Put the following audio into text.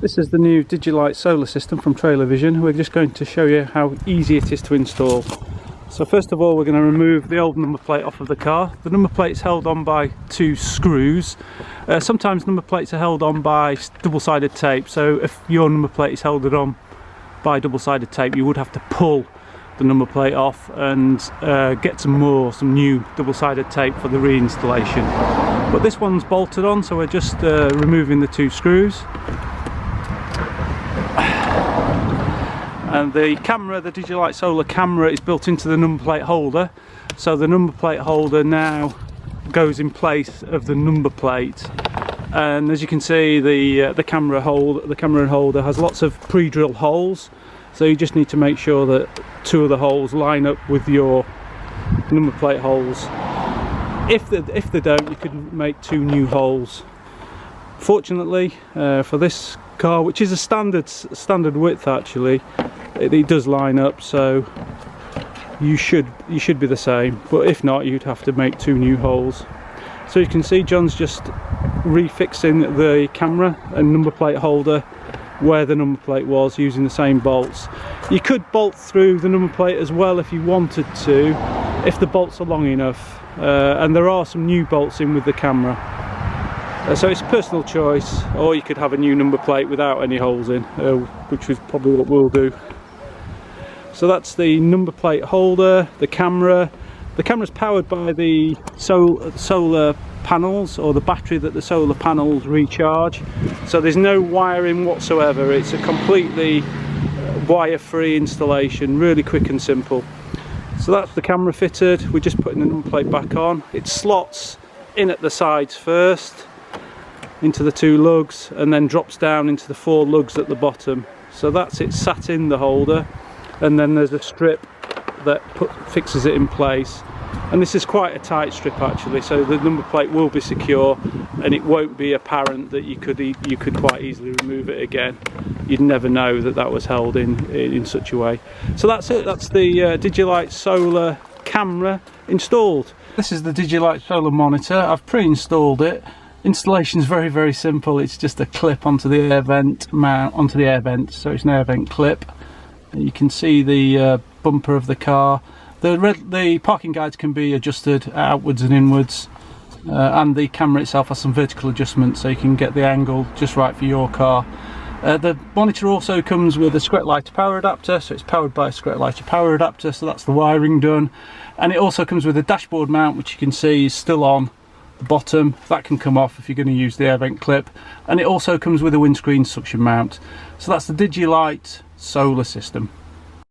This is the new Digilight solar system from Trailer Vision. We're just going to show you how easy it is to install. So first of all, we're going to remove the old number plate off of the car. The number plate's held on by two screws. Sometimes number plates are held on by double-sided tape, so if your number plate is held on by double-sided tape, you would have to pull the number plate off and get some new double-sided tape for the reinstallation. But this one's bolted on, so we're just removing the two screws. And the camera, the Digilight solar camera, is built into the number plate holder, so the number plate holder now goes in place of the number plate. And as you can see, the camera holder has lots of pre-drilled holes, so you just need to make sure that two of the holes line up with your number plate holes. If they don't, you could make two new holes. Fortunately for this car, which is a standard width actually, it does line up, so you should be the same, but if not, you'd have to make two new holes. So you can see John's just refixing the camera and number plate holder where the number plate was, using the same bolts. You could bolt through the number plate as well if you wanted to, if the bolts are long enough, and there are some new bolts in with the camera. So it's personal choice, or you could have a new number plate without any holes in, which is probably what we'll do. So that's the number plate holder, the camera. The camera's powered by the solar panels, or the battery that the solar panels recharge. So there's no wiring whatsoever. It's a completely wire-free installation, really quick and simple. So that's the camera fitted. We're just putting the number plate back on. It slots in at the sides first, into the two lugs, and then drops down into the four lugs at the bottom. So that's it sat in the holder, and then there's a strip that fixes it in place. And this is quite a tight strip actually, so the number plate will be secure, and it won't be apparent that you could quite easily remove it again. You'd never know that that was held in such a way. So that's it. That's the Digilight solar camera installed. This is the Digilight solar monitor. I've pre-installed it. Installation is very simple. It's just a clip onto the air vent mount, onto the air vent, so it's an air vent clip. You can see the bumper of the car. The parking guides can be adjusted outwards and inwards, and the camera itself has some vertical adjustments, so you can get the angle just right for your car. The monitor also comes with a Scret Lighter power adapter, so it's powered by a Scret Lighter power adapter, so that's the wiring done. And it also comes with a dashboard mount, which you can see is still on the bottom. That can come off if you're going to use the air vent clip. And it also comes with a windscreen suction mount. So that's the Digilight solar system.